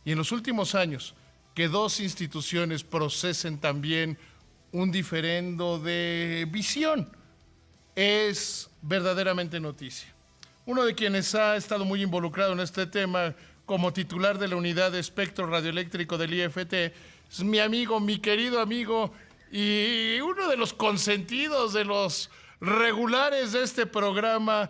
Y en los últimos años, que dos instituciones procesen también un diferendo de visión es verdaderamente noticia. Uno de quienes ha estado muy involucrado en este tema como titular de la unidad de espectro radioeléctrico del IFT es mi amigo, mi querido amigo y uno de los consentidos, de los regulares de este programa,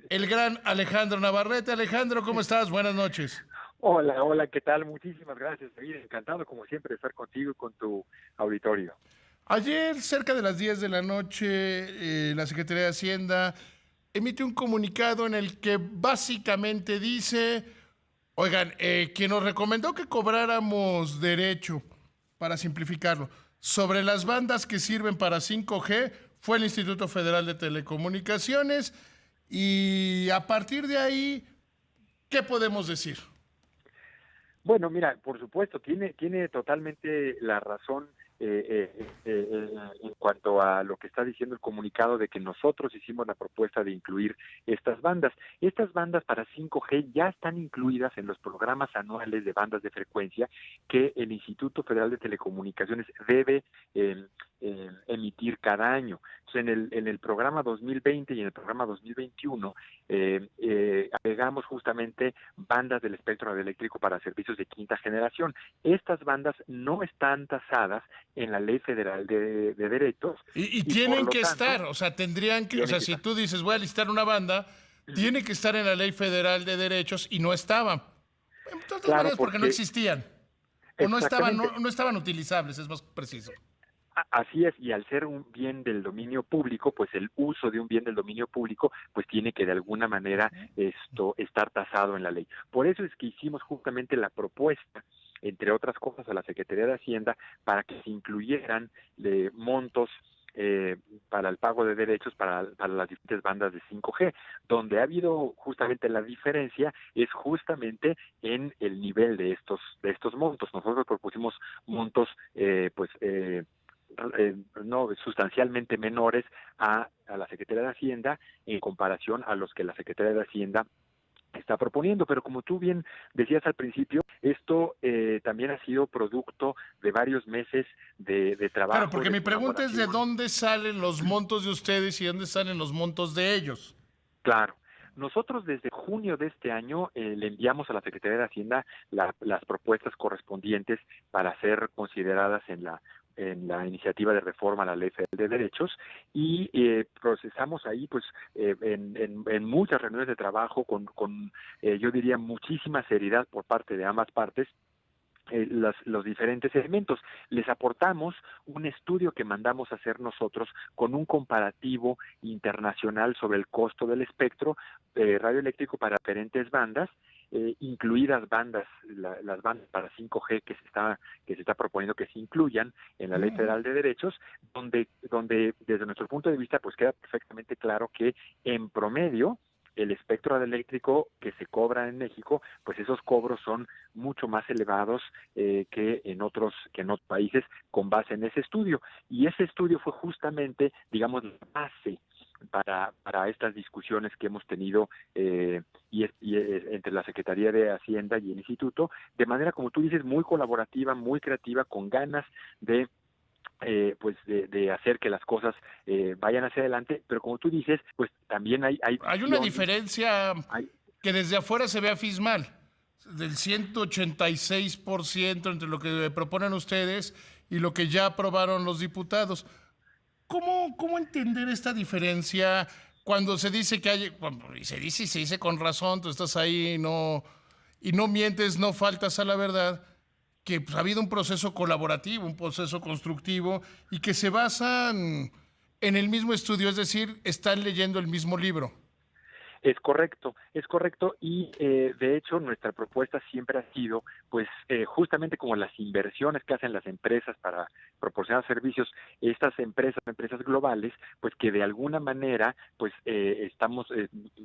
el gran Alejandro Navarrete. Alejandro, ¿cómo estás? Buenas noches. Hola, hola, ¿qué tal? Muchísimas gracias, David. Encantado, como siempre, de estar contigo y con tu auditorio. Ayer, cerca de las 10 de la noche, la Secretaría de Hacienda emite un comunicado en el que básicamente dice, oigan, quien nos recomendó que cobráramos derecho, para simplificarlo, sobre las bandas que sirven para 5G fue el Instituto Federal de Telecomunicaciones y a partir de ahí, ¿qué podemos decir? Bueno, mira, por supuesto, tiene totalmente la razón en cuanto a lo que está diciendo el comunicado de que nosotros hicimos la propuesta de incluir estas bandas. Estas bandas para 5G ya están incluidas en los programas anuales de bandas de frecuencia que el Instituto Federal de Telecomunicaciones debe emitir cada año. Entonces, en el programa 2020 y en el programa 2021 agregamos justamente bandas del espectro radioeléctrico para servicios de quinta generación. Estas bandas no están tasadas en la Ley Federal de Derechos Y y por tienen lo que tanto estar, o sea, tendrían que, o tienen sea, que si estar. tú dices voy a listar una banda, tiene que estar en la Ley Federal de Derechos y no estaban. De todas Claro, maneras, porque no porque existían. O no estaban, exactamente. no estaban utilizables, es más preciso. Así es, y al ser un bien del dominio público, pues el uso de un bien del dominio público, pues tiene que de alguna manera esto estar tasado en la ley. Por eso es que hicimos justamente la propuesta, entre otras cosas, a la Secretaría de Hacienda para que se incluyeran montos para el pago de derechos para las diferentes bandas de 5G. Donde ha habido justamente la diferencia es justamente en el nivel de estos montos. Nosotros propusimos montos, no sustancialmente menores a la Secretaría de Hacienda en comparación a los que la Secretaría de Hacienda está proponiendo, pero como tú bien decías al principio, esto también ha sido producto de varios meses de Claro, trabajo, porque de mi pregunta es de colaboración. dónde salen los montos de ustedes y dónde salen los montos de ellos. Claro. Nosotros desde junio de este año le enviamos a la Secretaría de Hacienda las propuestas correspondientes para ser consideradas en la iniciativa de reforma a la Ley Federal de Derechos y procesamos ahí pues en muchas reuniones de trabajo con yo diría muchísima seriedad por parte de ambas partes los diferentes elementos. Les aportamos un estudio que mandamos a hacer nosotros con un comparativo internacional sobre el costo del espectro radioeléctrico para diferentes bandas, incluidas las bandas para 5G que se está proponiendo que se incluyan en la Ley Federal de Derechos, donde desde nuestro punto de vista pues queda perfectamente claro que en promedio el espectro radioeléctrico que se cobra en México, pues esos cobros son mucho más elevados que en otros países con base en ese estudio. Y ese estudio fue justamente, digamos, la base para estas discusiones que hemos tenido entre la Secretaría de Hacienda y el Instituto, de manera, como tú dices, muy colaborativa, muy creativa, con ganas de de hacer que las cosas vayan hacia adelante, pero como tú dices, pues también hay Hay una visiones, diferencia hay, que desde afuera se ve abismal, del 186% entre lo que proponen ustedes y lo que ya aprobaron los diputados. ¿Cómo entender esta diferencia cuando se dice que hay, y se dice con razón, tú estás ahí y no mientes, no faltas a la verdad, que pues, ha habido un proceso colaborativo, un proceso constructivo y que se basan en el mismo estudio, es decir, están leyendo el mismo libro? es correcto y de hecho nuestra propuesta siempre ha sido, pues justamente como las inversiones que hacen las empresas para proporcionar servicios, estas empresas globales, pues que de alguna manera, pues estamos,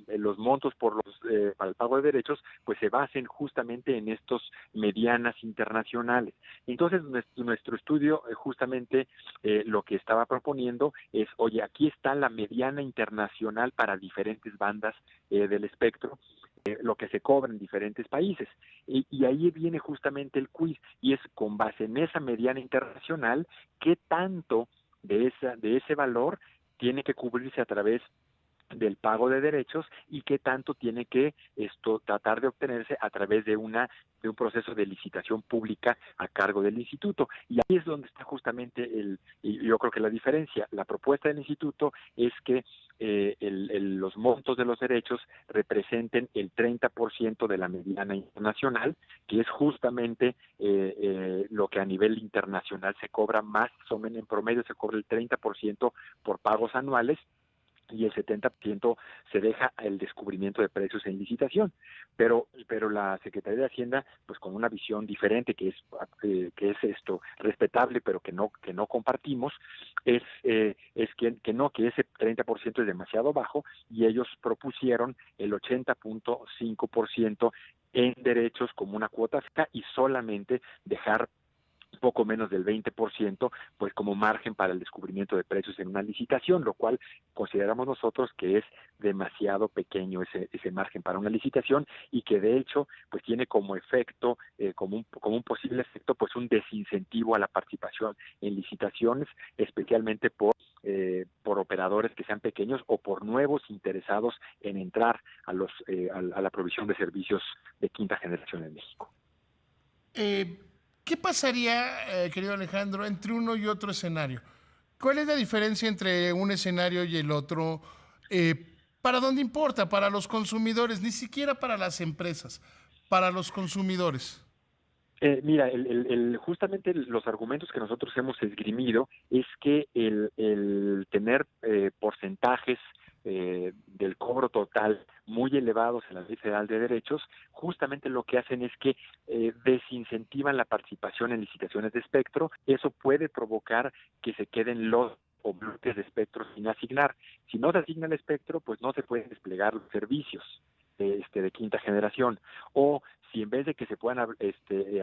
los montos para el pago de derechos, pues se basen justamente en estos medianas internacionales. Entonces nuestro estudio justamente lo que estaba proponiendo es, oye, aquí está la mediana internacional para diferentes bandas del espectro, lo que se cobra en diferentes países. Y ahí viene justamente el quiz, y es con base en esa mediana internacional, qué tanto de ese valor tiene que cubrirse a través del pago de derechos y qué tanto tiene que tratar de obtenerse a través de un proceso de licitación pública a cargo del instituto. Y ahí es donde está justamente y yo creo que la diferencia. La propuesta del instituto es que los montos de los derechos representen el 30% de la mediana internacional, que es justamente lo que a nivel internacional se cobra más o menos. En promedio se cobra el 30% por pagos anuales, y el 70% se deja el descubrimiento de precios en licitación. Pero la Secretaría de Hacienda, pues con una visión diferente, que es respetable, pero que no compartimos, es que ese 30% es demasiado bajo, y ellos propusieron el 80.5% en derechos como una cuota fija, y solamente dejar poco menos del 20%, pues como margen para el descubrimiento de precios en una licitación, lo cual consideramos nosotros que es demasiado pequeño ese margen para una licitación, y que de hecho pues tiene como efecto, como un posible efecto, pues un desincentivo a la participación en licitaciones, especialmente por operadores que sean pequeños o por nuevos interesados en entrar a la provisión de servicios de quinta generación en México. ¿Qué pasaría, querido Alejandro, entre uno y otro escenario? ¿Cuál es la diferencia entre un escenario y el otro? ¿Para dónde importa? Para los consumidores, ni siquiera para las empresas, para los consumidores. Mira, justamente los argumentos que nosotros hemos esgrimido es que el tener porcentajes del cobro total muy elevados en la Ley Federal de Derechos, justamente lo que hacen es que desincentivan la participación en licitaciones de espectro. Eso puede provocar que se queden los o bloques de espectro sin asignar. Si no se asigna el espectro, pues no se pueden desplegar los servicios de quinta generación. O si en vez de que se puedan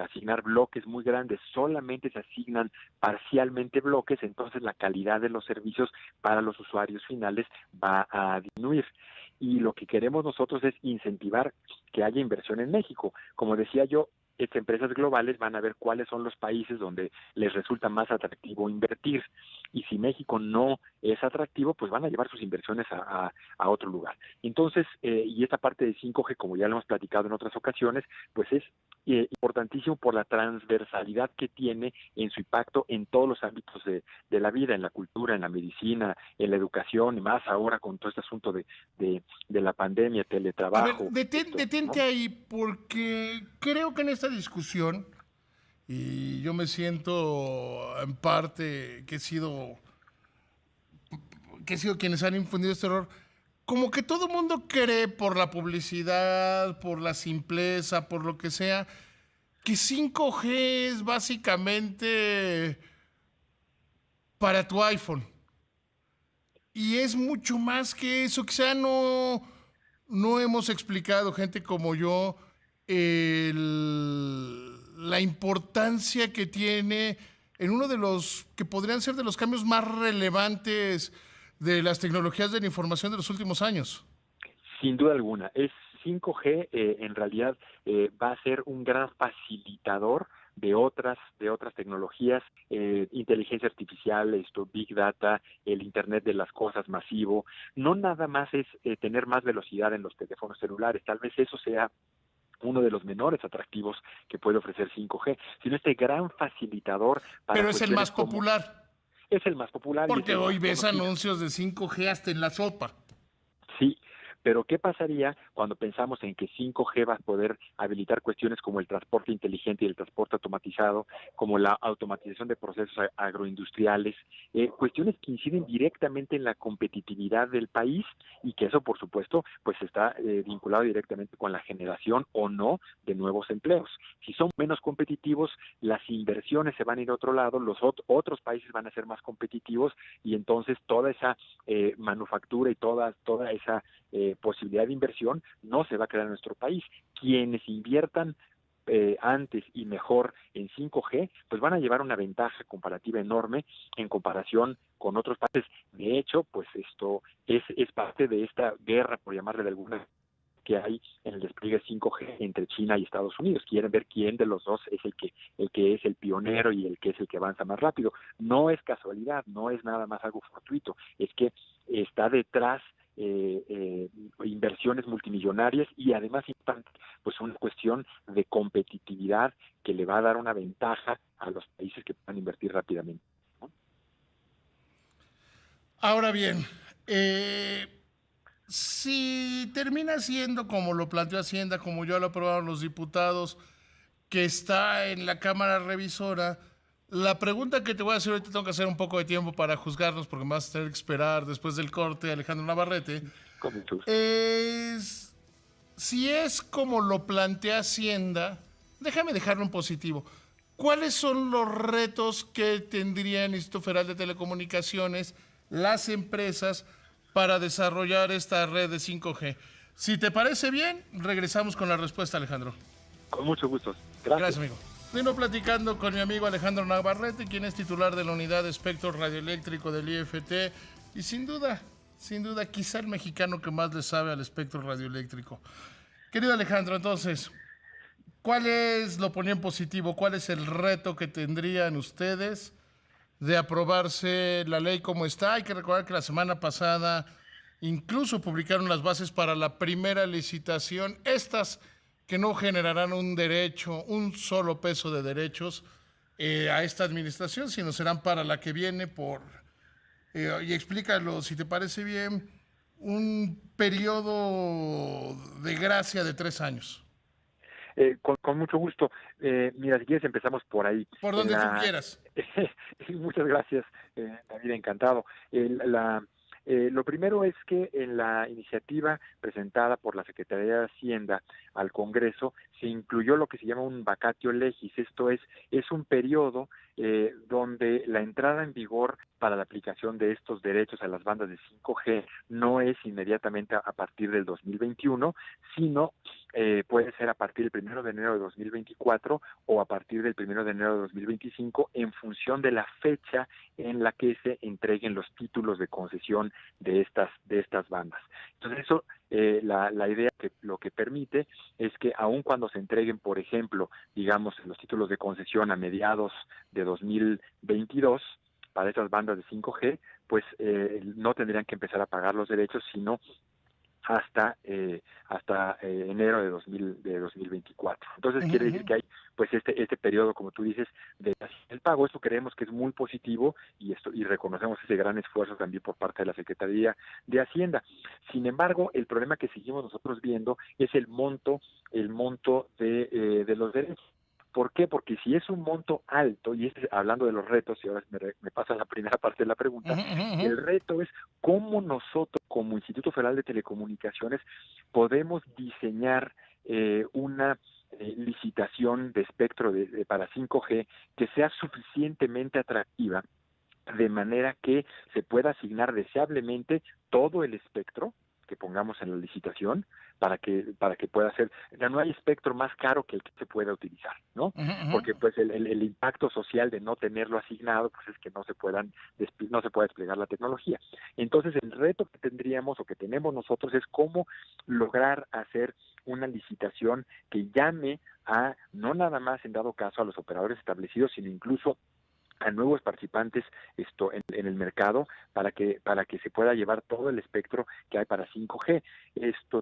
asignar bloques muy grandes, solamente se asignan parcialmente bloques, entonces la calidad de los servicios para los usuarios finales va a disminuir. Y lo que queremos nosotros es incentivar que haya inversión en México. Como decía yo, estas empresas globales van a ver cuáles son los países donde les resulta más atractivo invertir, y si México no es atractivo, pues van a llevar sus inversiones a otro lugar. Entonces, y esta parte de 5G, como ya lo hemos platicado en otras ocasiones, pues es importantísimo por la transversalidad que tiene en su impacto en todos los ámbitos de la vida, en la cultura, en la medicina, en la educación, y más ahora con todo este asunto de la pandemia, A ver, teletrabajo. detente ¿No? ahí, porque creo que en esta discusión, y yo me siento en parte que he sido quienes han infundido este error, como que todo el mundo cree por la publicidad, por la simpleza, por lo que sea, que 5G es básicamente para tu iPhone. Y es mucho más que eso. Quizá no hemos explicado, gente como yo, la importancia que tiene en uno de los que podrían ser de los cambios más relevantes de las tecnologías de la información de los últimos años. Sin duda alguna, 5G en realidad va a ser un gran facilitador de otras tecnologías, inteligencia artificial, Big Data, el Internet de las cosas masivo. No nada más es tener más velocidad en los teléfonos celulares, tal vez eso sea uno de los menores atractivos que puede ofrecer 5G, sino este gran facilitador para Pero es el cuestiones más como... popular, Es el más popular y es porque el hoy más ves conocido. anuncios de 5G hasta en la sopa. Sí, pero ¿qué pasaría cuando pensamos en que 5G va a poder habilitar cuestiones como el transporte inteligente y el transporte automatizado, como la automatización de procesos agroindustriales, cuestiones que inciden directamente en la competitividad del país, y que eso, por supuesto, pues está vinculado directamente con la generación o no de nuevos empleos? Si son menos competitivos, las inversiones se van a ir a otro lado, los otros países van a ser más competitivos, y entonces toda esa manufactura y toda esa posibilidad de inversión no se va a crear en nuestro país. Quienes inviertan antes y mejor en 5G, pues van a llevar una ventaja comparativa enorme en comparación con otros países. De hecho, pues esto es parte de esta guerra, por llamarle de alguna, que hay en el despliegue 5G entre China y Estados Unidos. Quieren ver quién de los dos es el que es el pionero y el que es el que avanza más rápido. No es casualidad, no es nada más algo fortuito, es que está detrás inversiones multimillonarias y además pues una cuestión de competitividad que le va a dar una ventaja a los países que puedan invertir rápidamente, ¿no? Ahora bien, si termina siendo como lo planteó Hacienda, como ya lo aprobaron los diputados, que está en la Cámara Revisora, la pregunta que te voy a hacer ahorita, tengo que hacer un poco de tiempo para juzgarnos porque me vas a tener que esperar después del corte, Alejandro Navarrete, Con mucho gusto. es si es como lo plantea Hacienda, déjame dejarlo en positivo. ¿Cuáles son los retos que tendría el Instituto Federal de Telecomunicaciones, las empresas, para desarrollar esta red de 5G? Si te parece bien, regresamos con la respuesta, Alejandro. Con mucho gusto. Gracias, amigo. Vino platicando con mi amigo Alejandro Navarrete, quien es titular de la unidad de espectro radioeléctrico del IFT y sin duda, quizá el mexicano que más le sabe al espectro radioeléctrico. Querido Alejandro, entonces, lo ponía en positivo, cuál es el reto que tendrían ustedes de aprobarse la ley como está? Hay que recordar que la semana pasada incluso publicaron las bases para la primera licitación, estas que no generarán un derecho, un solo peso de derechos a esta administración, sino serán para la que viene y explícalo, si te parece bien, un periodo de gracia de 3 años. Con mucho gusto. Mira, si quieres empezamos por ahí. Por En donde tú la quieras. Muchas gracias, David, encantado. Lo primero es que en la iniciativa presentada por la Secretaría de Hacienda al Congreso se incluyó lo que se llama un vacatio legis. Esto es un periodo donde la entrada en vigor para la aplicación de estos derechos a las bandas de 5G no es inmediatamente a partir del 2021, sino puede ser a partir del 1 de enero de 2024 o a partir del 1 de enero de 2025 en función de la fecha en la que se entreguen los títulos de concesión de estas bandas. Entonces eso, la idea que lo que permite es que aun cuando se entreguen, por ejemplo, digamos, los títulos de concesión a mediados de 2022 para esas bandas de 5G, pues no tendrían que empezar a pagar los derechos, sino hasta enero de 2024. Entonces quiere decir que hay pues este periodo, como tú dices, de el pago. Esto creemos que es muy positivo y reconocemos ese gran esfuerzo también por parte de la Secretaría de Hacienda. Sin embargo, el problema que seguimos nosotros viendo es el monto de los derechos. ¿Por qué? Porque si es un monto alto, y hablando de los retos, y ahora me pasa la primera parte de la pregunta, el reto es cómo nosotros, como Instituto Federal de Telecomunicaciones, podemos diseñar una licitación de espectro para 5G que sea suficientemente atractiva, de manera que se pueda asignar deseablemente todo el espectro que pongamos en la licitación para que pueda ser, ya no hay espectro más caro que el que se pueda utilizar, ¿no? Porque pues el impacto social de no tenerlo asignado pues es que no se pueda desplegar la tecnología. Entonces el reto que tendríamos o que tenemos nosotros es cómo lograr hacer una licitación que llame a, no nada más en dado caso a los operadores establecidos, sino incluso a nuevos participantes en el mercado para que se pueda llevar todo el espectro que hay para 5G.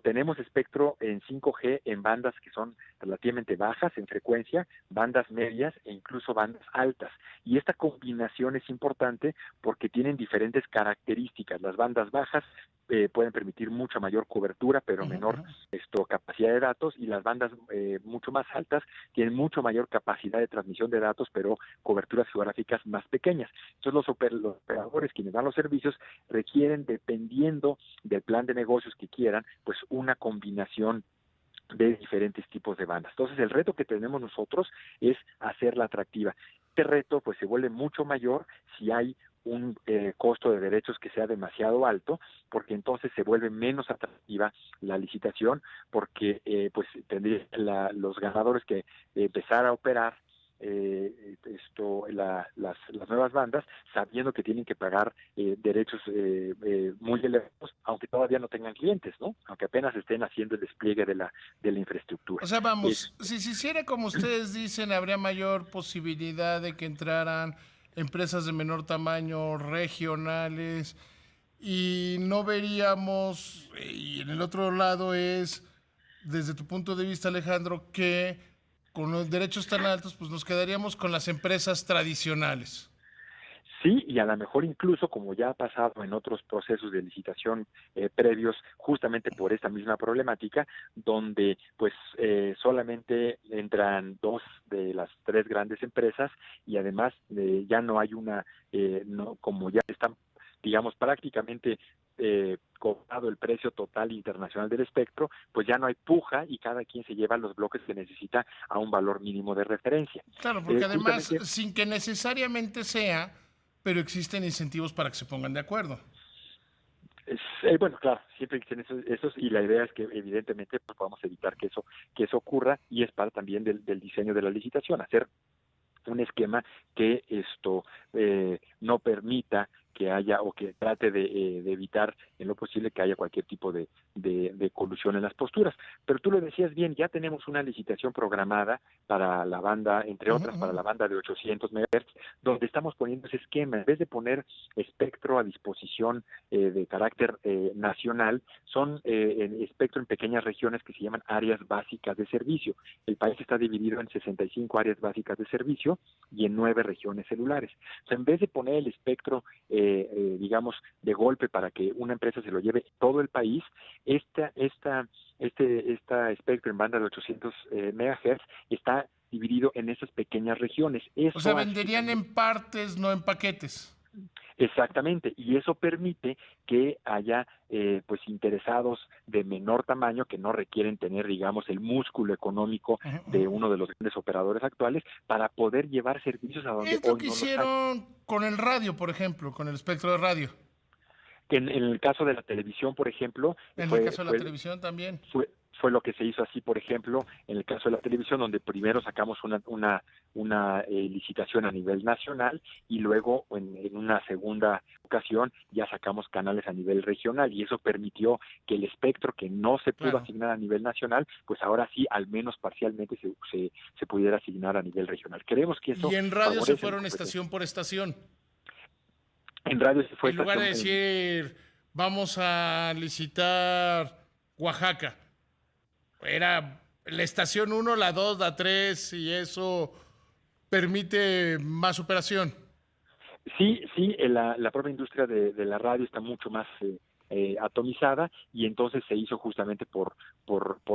Tenemos espectro en 5G en bandas que son relativamente bajas en frecuencia, bandas medias e incluso bandas altas. Y esta combinación es importante porque tienen diferentes características. Las bandas bajas pueden permitir mucha mayor cobertura, pero menor capacidad de datos, y las bandas mucho más altas tienen mucho mayor capacidad de transmisión de datos, pero coberturas geográficas más pequeñas. Entonces los operadores quienes dan los servicios requieren, dependiendo del plan de negocios que quieran, pues una combinación de diferentes tipos de bandas. Entonces el reto que tenemos nosotros es hacerla atractiva. Este reto pues se vuelve mucho mayor si hay un costo de derechos que sea demasiado alto, porque entonces se vuelve menos atractiva la licitación, porque pues tendrían los ganadores que empezar a operar las nuevas bandas, sabiendo que tienen que pagar derechos muy elevados, aunque todavía no tengan clientes, ¿no? Aunque apenas estén haciendo el despliegue de la infraestructura. O sea, vamos, si se hiciera como ustedes dicen, habría mayor posibilidad de que entraran empresas de menor tamaño, regionales, y no veríamos, y en el otro lado es, desde tu punto de vista, Alejandro, que con los derechos tan altos, pues nos quedaríamos con las empresas tradicionales. Sí, y a lo mejor incluso, como ya ha pasado en otros procesos de licitación previos, justamente por esta misma problemática, donde pues solamente entran dos de las tres grandes empresas y además ya no hay no, como ya están, digamos, prácticamente cobrado el precio total internacional del espectro, pues ya no hay puja y cada quien se lleva los bloques que necesita a un valor mínimo de referencia. Claro, porque además, Justamente sin que necesariamente sea, pero existen incentivos para que se pongan de acuerdo. Bueno, claro, siempre existen esos y la idea es que evidentemente pues, podamos evitar que eso ocurra y es parte también del diseño de la licitación, hacer un esquema que no permita que haya o que trate de evitar en lo posible que haya cualquier tipo de colusión en las posturas. Pero tú lo decías bien, ya tenemos una licitación programada para la banda, entre Uh -huh, otras, para la banda de 800 MHz, donde estamos poniendo ese esquema. En vez de poner espectro a disposición de carácter nacional, son espectro en pequeñas regiones que se llaman áreas básicas de servicio. El país está dividido en 65 áreas básicas de servicio y en 9 regiones celulares. O sea, en vez de poner el espectro, digamos, de golpe para que una empresa se lo lleve todo el país, esta espectro en banda de 800 MHz está dividido en esas pequeñas regiones. o sea, Eso hace venderían en partes, no en paquetes. exactamente, y eso permite que haya pues interesados de menor tamaño que no requieren tener, digamos, el músculo económico Uh -huh, de uno de los grandes operadores actuales para poder llevar servicios a donde es lo hoy que no los hay. hicieron con el radio, por ejemplo, con el espectro de radio. Que en el caso de la televisión, por ejemplo, En el fue, caso de la fue, televisión también. fue, fue lo que se hizo así, por ejemplo, en el caso de la televisión, donde primero sacamos una licitación a nivel nacional y luego en una segunda ocasión ya sacamos canales a nivel regional y eso permitió que el espectro que no se pudo Claro. asignar a nivel nacional, pues ahora sí, al menos parcialmente se pudiera asignar a nivel regional. Creemos que Y eso en radio se favorece la fueron competencia. estación por estación. En radio se fue En lugar de estación, decir, vamos a licitar Oaxaca, era la estación 1, la 2, la 3 y eso permite más operación. sí, sí, la propia industria de la radio está mucho más atomizada y entonces se hizo justamente por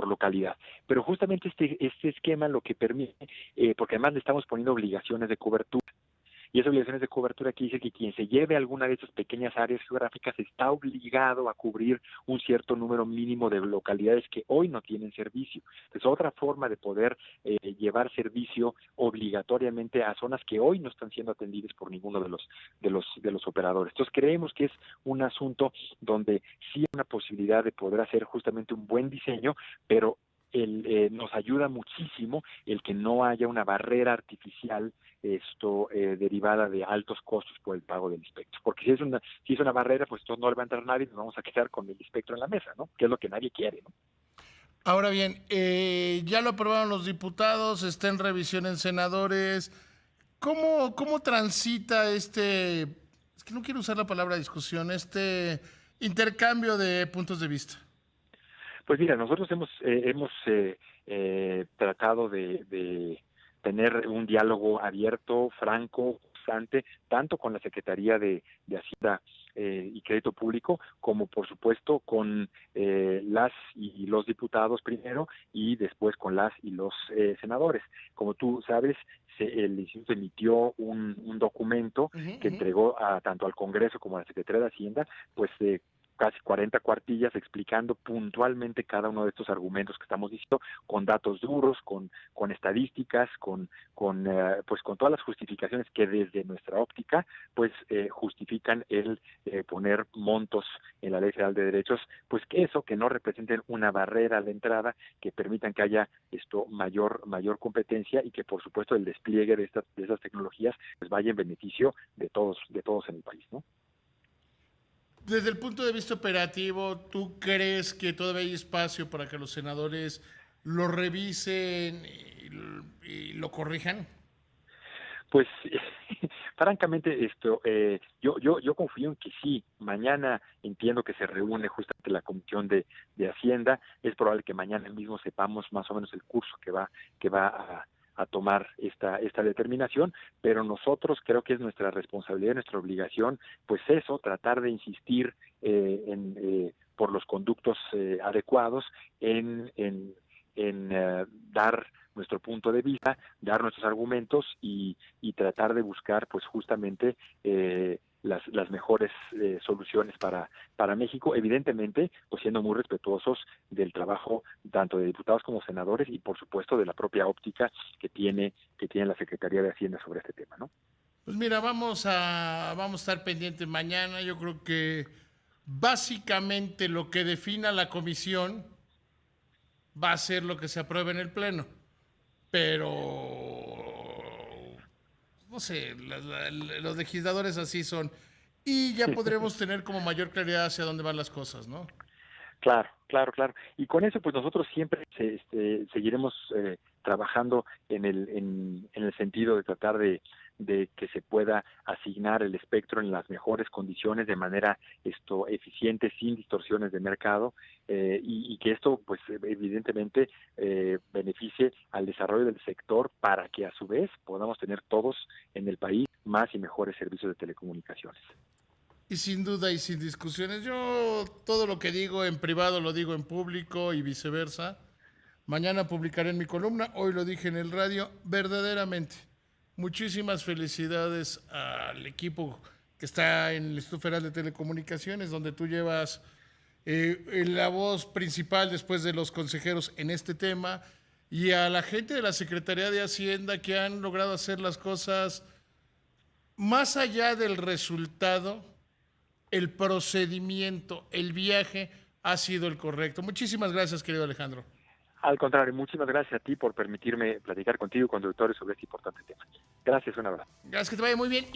localidad. Pero justamente este esquema lo que permite, porque además le estamos poniendo obligaciones de cobertura, y esas obligaciones de cobertura que dice que quien se lleve alguna de esas pequeñas áreas geográficas está obligado a cubrir un cierto número mínimo de localidades que hoy no tienen servicio. Es otra forma de poder llevar servicio obligatoriamente a zonas que hoy no están siendo atendidas por ninguno de los operadores. Entonces creemos que es un asunto donde sí hay una posibilidad de poder hacer justamente un buen diseño, pero nos ayuda muchísimo el que no haya una barrera artificial derivada de altos costos por el pago del espectro, porque si es una barrera, pues entonces no le va a entrar nadie y nos vamos a quedar con el espectro en la mesa, ¿no? Que es lo que nadie quiere, ¿no? Ahora bien, ya lo aprobaron los diputados, está en revisión en senadores. ¿Cómo transita este, es que no quiero usar la palabra discusión, este intercambio de puntos de vista? Pues mira, nosotros hemos tratado de tener un diálogo abierto, franco, constante, tanto con la Secretaría de Hacienda y Crédito Público, como por supuesto con las y los diputados primero y después con las y los senadores. Como tú sabes, el instituto emitió un documento que entregó tanto al Congreso como a la Secretaría de Hacienda, pues casi 40 cuartillas explicando puntualmente cada uno de estos argumentos que estamos diciendo, con datos duros, con estadísticas, pues con todas las justificaciones que desde nuestra óptica pues justifican el poner montos en la Ley Federal de Derechos, pues que no representen una barrera a la entrada, que permitan que haya mayor competencia y que por supuesto el despliegue de esas tecnologías pues vaya en beneficio de todos en el país, ¿no? Desde el punto de vista operativo, ¿tú crees que todavía hay espacio para que los senadores lo revisen y lo corrijan? Pues francamente yo confío en que sí. Mañana entiendo que se reúne justamente la Comisión de Hacienda. Es probable que mañana mismo sepamos más o menos el curso que va a tomar esta determinación, pero nosotros creo que es nuestra responsabilidad, nuestra obligación, pues eso, tratar de insistir por los conductos adecuados en dar nuestro punto de vista, dar nuestros argumentos y tratar de buscar pues justamente las mejores soluciones para México, evidentemente pues siendo muy respetuosos del trabajo tanto de diputados como senadores y por supuesto de la propia óptica que tiene la Secretaría de Hacienda sobre este tema, ¿no? Pues mira, vamos a estar pendientes mañana. Yo creo que básicamente lo que defina la comisión va a ser lo que se apruebe en el Pleno. Pero, no sé, los legisladores así son. Y ya podremos tener como mayor claridad hacia dónde van las cosas, ¿no? Claro. Y con eso, pues nosotros siempre seguiremos trabajando en el sentido de tratar de que se pueda asignar el espectro en las mejores condiciones de manera eficiente, sin distorsiones de mercado, y que esto, pues evidentemente, beneficie al desarrollo del sector para que a su vez podamos tener todos en el país más y mejores servicios de telecomunicaciones. Y sin duda y sin discusiones, yo todo lo que digo en privado lo digo en público y viceversa. Mañana publicaré en mi columna, hoy lo dije en el radio, verdaderamente. Muchísimas felicidades al equipo que está en el Instituto Federal de Telecomunicaciones, donde tú llevas la voz principal después de los consejeros en este tema, y a la gente de la Secretaría de Hacienda que han logrado hacer las cosas más allá del resultado. El procedimiento, el viaje ha sido el correcto. Muchísimas gracias, querido Alejandro. Al contrario, muchísimas gracias a ti por permitirme platicar contigo y con doctores sobre este importante tema. Gracias, un abrazo. Gracias, que te vaya muy bien.